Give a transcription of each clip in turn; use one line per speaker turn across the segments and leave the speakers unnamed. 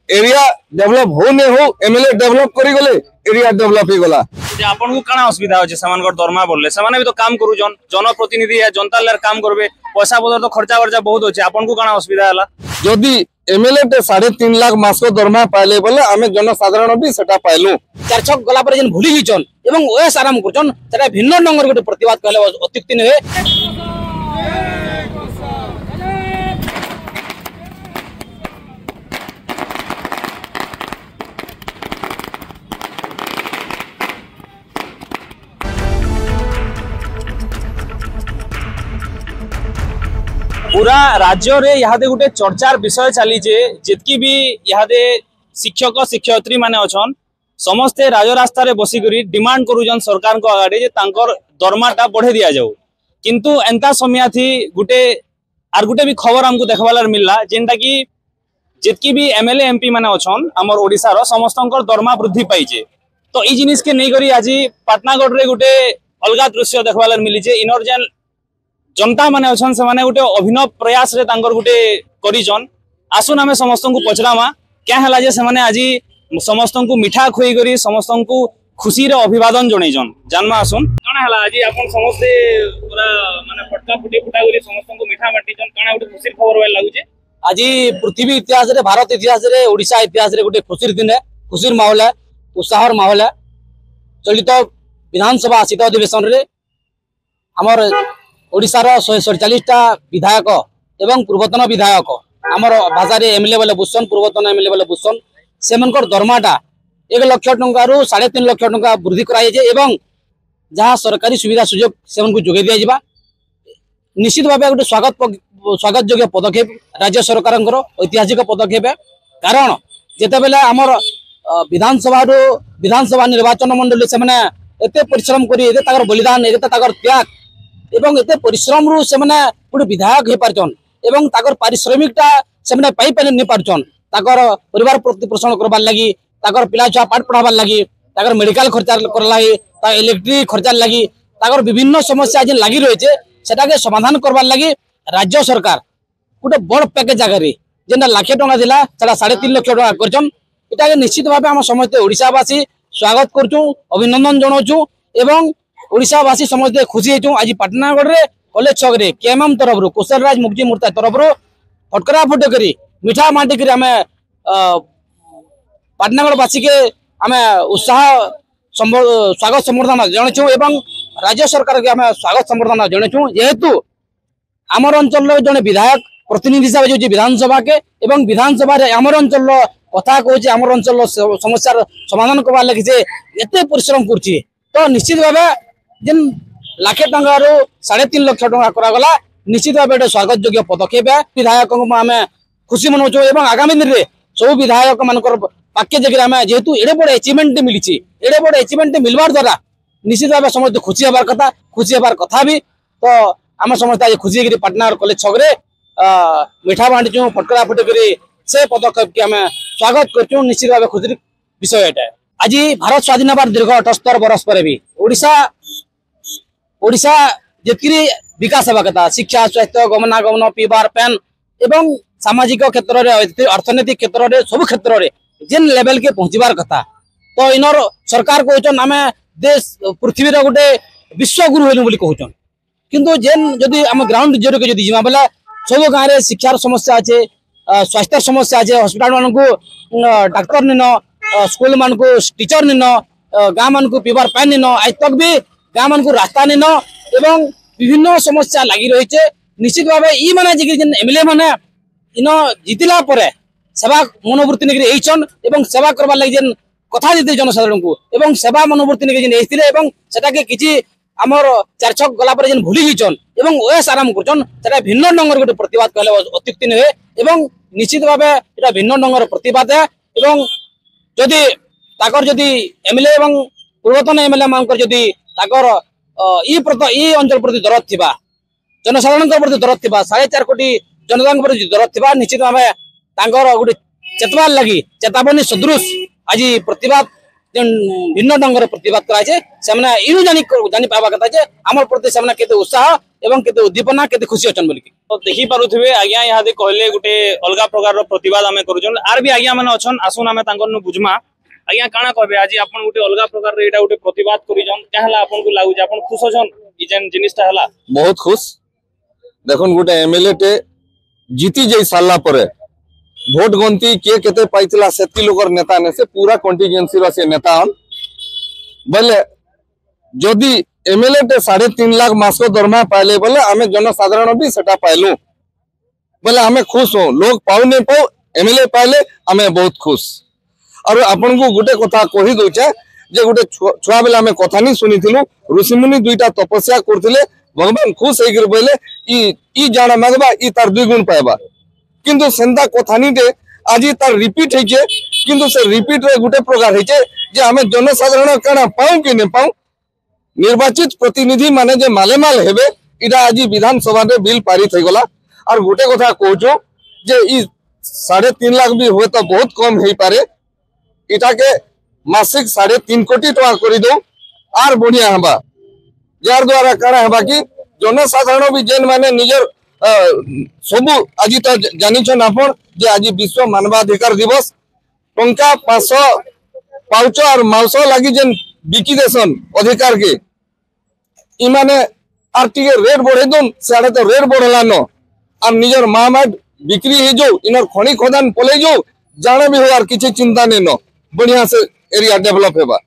Area develop हो नहीं हो एमएलए डेवलप करी गले एरिया डेवलप ही गला
जे आपन को काना असुविधा होचे समानकर दरमा बोलले समाने भी तो काम करू जनप्रतिनिधि है जनता लेर काम करबे पैसा पदर तो खर्चा वर्चा बहुत होचे आपन को काना असुविधा हला
जदि एमएलए टे 3.5 लाख मास को दरमा पाइले बोले आमे जनसाधारण भी सेटा पाइलु
चार छक गला पर जेन भूली हिचन एवं ओएस आराम करचन सेटा भिन्न ढंगर गोटे प्रतिवाद कहले अत्युक्ति नहे।
पूरा राज्य रे यहाँ गोटे चर्चार विषय चली जितकी भी यहाँ शिक्षक शिक्षयित्री माने अछन समस्ते राजरास्ता रे बसिकरी डिमांड करूजन सरकार को आगाड़ी दरमाटा बढ़े दिया जाऊ किंतु एंता समय थी गोटे भी खबर हमको देखवार मिलला जेनटा कि जितकी भी एमएलए एमपी माने अछन हमर ओडिसा रो समस्त दरमा वृद्धि पाइजे तो ई जिनिस के नहीं करी आज पाटनागढ़ रे गोटे अलगा दृश्य देखवार मिली इनर जेन जनता माने अछन से माने गोटे अभिनव प्रयास रे तांकर गोटे करिजन आसुन हमें समस्त को पचरामा क्या हला जे से माने आज समस्त को मिठा खुई करी समस्त को खुशी रे अभिवादन जणैजन जानमा आसुन काना हला आज आपन समस्त पूरा माने फटका फुटी फुटा करी समस्त को मिठा बांटीजन काना गोटे खुशी खबर होय लागुचे
आज पृथ्वी इतिहास रे भारत इतिहास रे ओडिशा इतिहास रे गोटे खुशीर दिन है खुशीर माहौल है उत्साहर माहौल है चलित विधानसभा शीत अधिवेशन रे हमर ओडिशार 147टा विधायक एवं पूर्वतन विधायक आमर भाषा एमएलए बोले बुझसन पूर्वतन एमएलए बोले बुझसन से दरमाटा 1 लाख टंका रु 3.5 लाख टंका वृद्धि कराई एवं जहाँ सरकारी सुविधा सुजोग से जोगे दिया निश्चित भाव गोटे स्वागत योग्य पदक्षेप राज्य सरकार ऐतिहासिक पदक्षेप है कारण जिते बेले आमर विधानसभा निर्वाचन मंडली से एते परिश्रम कर बलिदान एते त्याग एवं एते परिश्रम रु से गोटे विधायक हो पारछन एवं ताकर पारिश्रमिकटा से पाई पारे नहीं पारछन ताकर परिवार प्रतिपोषण करबार लगी ताकर पिला छुआ पाठ पढ़ाबार लगी ताकर मेडिकल खर्चा कर लगी ता इलेक्ट्रिक खर्चा लगी ताकर विभिन्न समस्या जे लगी रही सेटा के समाधान करबार लगी राज्य सरकार गोटे बड़ पैकेज आगे जेनटा लाखे टंका दिला सेटा 3.5 लाख टंका करछन एटा निश्चित भाव हम समस्त ओडिशावासी स्वागत करछू अभिनंदन जनाऊँ एवं ओडिशावासी समझते खुशी होचु आज पाटनागढ़ रे कॉलेज छक रे केएमएम तरफ रु कुशलराज मुक्ति मूर्ता तरफ रु फटकरा फुटे करी मिठा माटी करी हमें पाटनागढ़ वासी के हमें उत्साह स्वागत संबर्धना जनाइछू एवं राज्य सरकार के हमें स्वागत संबर्धना जनाइछू जेहेतु आमर अंचल जने विधायक प्रतिनिधि हिसाब से विधानसभा के एवं विधानसभा रे आमर अंचल कथा कहूँ आमर अंचल समस्या समाधान करवा लगी से एते परिश्रम करछि तो निश्चित भाव जेन लाखे टंका रु 3.5 लाख टंका करागला निश्चित भाव स्वागत योग्य पदक्षेप है विधायक आम खुशी मनाऊँ एवं आगामी दिन में सब विधायक मान पाके जगह जेहेतु एडे बड़े अचिवमेंट मिली एडे बड़े अचिवमेंट मिलवार द्वारा निश्चित भाव समस्त खुशी हबार कथा भी तो आम समस्त आज खुशी होकर पाटनागढ़ कॉलेज छक रे मिठा बांटीचु फटकरा फुटे से पदक्षेप की आम स्वागत कर निश्चित भाव खुशी विषय एटा आज भारत स्वाधीन हबार दीर्घ 78 वर्ष पर भी ओडिशा जितकी विकास हवा कथा शिक्षा स्वास्थ्य गमनागमन पीबार पैन एवं सामाजिक क्षेत्र में अर्थनैतिक क्षेत्र में सब क्षेत्र में जेन लेवल के पहुंचबार कथा तो इनर सरकार कहन आम देश पृथ्वी गोटे विश्वगुरु होनी बोली कहन किंतु जेन जदि आम ग्राउंड जीरो के जदि जिमा बेला सब गाँव में शिक्षार समस्या अच्छे स्वास्थ्य समस्या अच्छे हस्पिटाल मान को डाक्तर निन स्कूल मान को टीचर निन गाँव मान को पीबार पानी निन आज तक भी गाँव मान को रास्ता निन एवं विभिन्न समस्या लगी रही निश्चित भाव ई माने एमएलए माने इन जितला सेवा मनोवृत्ति नेचन एवं सेवा करवार लगे जेन कथा देते जनसाधारण को एवं सेवा मनोवृत्ति नेके किसी आमर चार छक गला पर जेन भूली हिचन एवं ओएस आराम करछन सेटा भिन्न ढंगर गोटे प्रतिवाद कहले अत्युक्ति नहे एवं निश्चित भाव एटा भिन्न ढंगर प्रतिवाद है एवं जदि ताकर जदि एमएलए एवं पूर्वतन एमएलए मानकर जदि ताकर ई अंचल प्रति दरद थिबा जनसाधारण प्रति दरद थिबा 4.5 कोटी जनता प्रति दरद थिबा निश्चित भाव तांकर गोटे चेतबार लगी चेतावनी सदृश आज प्रतिवाद भिन्न ढंग प्रतिवाद कराई जानी पावा कथा आम प्रति उत्साह एवं केते उद्दीपना केते खुशी अच्छा बोलिकी।
तो देखि पारुथिबे आज्ञा यहाँ दे कहले गुटे अलगा प्रकार प्रतिवाद आमे करूछन आर भी आज्ञा माने अछन आसुन आमे तांकर नु बुझमा आज्ञा काना कहबे आज आपन गुटे अलगा प्रकार एटा गुटे प्रतिवाद करिजन कहला आपन को लागु जे आपन खुश अछन ई जेन जिनिसटा हला
बहुत खुश देखुन गोटे एमएलए टे जीती जाई साला परे भोट गंती किए केते पाइतला सेती लोकर नेता ने से पूरा कंटीजेंसी रो से नेता हन बोले जदि एमएलए टे 3.5 लाख मास को दरमा पाइले बोले आमे जनसाधारण भी सेटा पाइलु बोले आमे खुश हो लोग पाउ ने पाउ एमएलए पाइले आमे बहुत खुश और आपन को गोटे कथा कहि दोचे जे गोटे छुआ बेला आमे कथा नहीं सुनिथिलु ऋषिमुनि दुईटा तपस्या करथिले भगवान खुश होइकर बोले ई जाना मागबा ई तार 2 गुण पाएबा किंतु सेंता कथानी टे आज तार रिपीट होइचे किंतु से रिपीट रे गुटे प्रकार होइचे जे हमें जनसाधारण काना पाऊ कि ने पाऊ निर्वाचित प्रतिनिधि माने जे मालेमाल हेबे इटा आज विधानसभा रे बिल पारित हो गला और गुटे कथा कहूछु जे ई 3.5 लाख भी होए तो बहुत कम हेई पारे इटा के मासिक 3.5 कोटी टका करि दो आर बढ़िया हबा जार द्वारा काना हबा कि जनसाधारण भी जेन माने निजर सबु आज तो जानी छन आपन जे आज विश्व मानवाधिकार दिवस टंका 500 पाउच और माउस लागी जेन बिकी देसन अधिकार के इ माने आर टिके रेट बढ़े दोन साडे तो रेट बढ़ला न और निजर मामाट बिक्री हे जो इनर खणी खदान पले जो जाने भी हो आर किछि चिंता ने न बढ़िया से एरिया डेवलप हेबा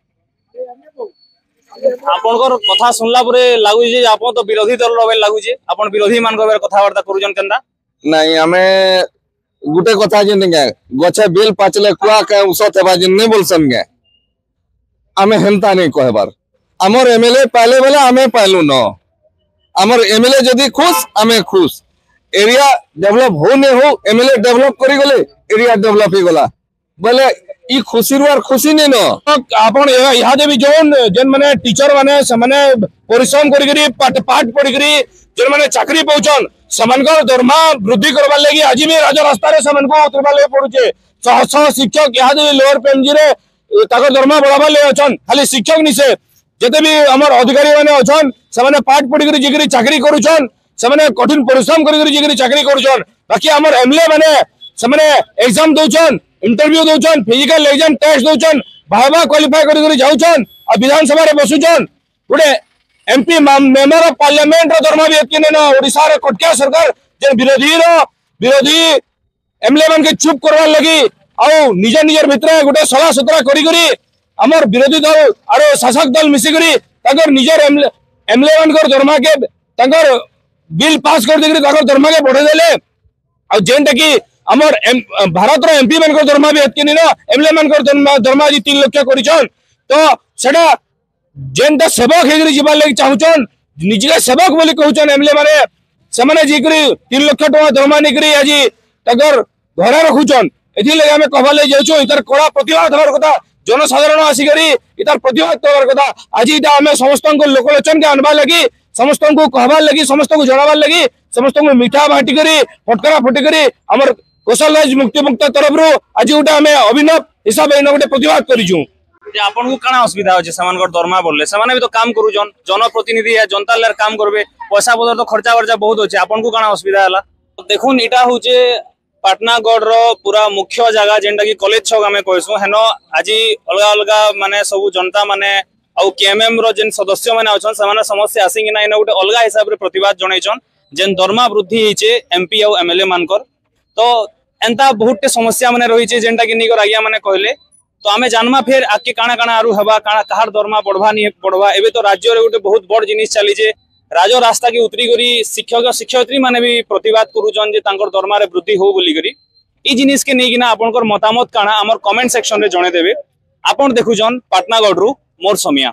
आपनकर कथा सुनला परे लागु जे आपन तो विरोधी दल रो लागु जे आपन विरोधी मान को कथा वार्ता करूजन केनदा
नहीं हमें गुटे कथा जे ने गछे बेल पाचले कुआ के उसत हेबा जे ने बोलसन गे हमें हेंता नहीं कहबार हमर एमएलए पाले बेले हमें पाइलु न हमर एमएलए जदी खुश हमें खुश एरिया डेवलप हो ने हो एमएलए डेवलप करी गले एरिया डेवलप ही गला बोले ई खुशी रुआर खुशी ने न
आपण यहाँ दे भी जोन जेन माने टीचर माने समाने परिश्रम करी करी पाठ पढ़ी करी जेन माने चाकरी पहुचन समानकर दरमा वृद्धि करबा लागि आज भी राज रास्ता रे समान को उतरबा ले पड़ुचे सह सह शिक्षक यहाँ दे लोअर पेंजी रे ताकर दरमा बढ़ाबा ले अछन खाली शिक्षक निसे जते भी हमर अधिकारी माने अछन समाने पाठ पढ़ी करी जिकरी चाकरी करूछन समाने कठिन परिश्रम करी करी जिकरी चाकरी करूछन बाकी हमर एमएलए माने समाने एग्जाम दोछन इंटरव्यू दोछन फिजिकल एग्जाम टेस्ट दोछन भाबा क्वालिफाई करी करी जाउछन आ विधानसभा रे बसुछन गुडे एमपी मेंबर ऑफ पार्लियामेंट रो दरमा भी एतकिने न ओडिसा रे कटकिया सरकार जे विरोधी एमएलए मन के चुप करवा लगी आउ निज निजर भितर गुटे सला सतरा करी करी हमर विरोधी दल और शासक दल मिसी करी ताकर निजर एमएलए मन कर दरमा के ताकर बिल पास कर देकरी ताकर दरमा के बढ़े देले आ जेनटा की हमर भारत रो एमपी मन कर दरमा भी एतकिने न एमएलए मन कर दरमा जी 3 लाख करिछन तो सेडा जेनटा सेवक हेगरी जीवा लागि चाहुचन निजके सेवक बोली कहउचन एमएलए माने समाने जीकरी 3 लाख टका दरमा निकरी आज ताकर घरे रखुचन एथि लागि हमें कहबा ले जाउछो इतर कड़ा प्रतिवाद हमार कथा जनसाधारण आसी करी इतर प्रतिवाद तोर कथा आज इटा हमें समस्त को लोकलोचन के अनबा लगी समस्त को कहबा लगी समस्त को जणाबा लगी समस्त को मीठा बाटी करी फटकरा फटी करी हमर कौशल राज मुक्ति मुक्त तरफ रो आज उटा हमें अभिनव हिसाब इन गोटे प्रतिवाद करिजु
जे आपन को काना असुविधा होचे समानकर दरमा बोलले समाने भी तो काम करूजन जनप्रतिनिधि या जनता लेर काम करबे पैसा पदर तो खर्चा वर्चा बहुत होचे आपन को काना असुविधा हला देखुन इटा होचे पाटनागढ़ रो पूरा मुख्य जगह जेंटा की कॉलेज छक हमें कहसु हेनो आज अलगा अलगा माने सब जनता माने आउ केएमएम रो जेन सदस्य माने अछन समाने समस्या आसिंग ना इन गोटे अलगा हिसाब रे प्रतिवाद जणैछन जेन दरमा वृद्धि हिचे एमपी आउ एमएलए मानकर तो एंता बहुत समस्या माने रहिचे जेंटा की निकर आज्ञा माने कहले तो आमे जानमा फिर आके काना काना आरु हबा काना कहार दरमा बढ़वा नहीं बढ़वा एबे तो राज्य रे गोटे बहुत बड़ जिनिस चली जे राज रास्ता की उतरी करी शिक्षक शिक्षयित्री माने भी प्रतिवाद करूछन जे तांकर दरमा रे वृद्धि हो बोली करी ई जिनिस के नेकिना आपनकर मतामत काना हमर कमेंट सेक्शन रे जणे देबे आपन देखुछन पाटनागढ़ रु मोर समिया।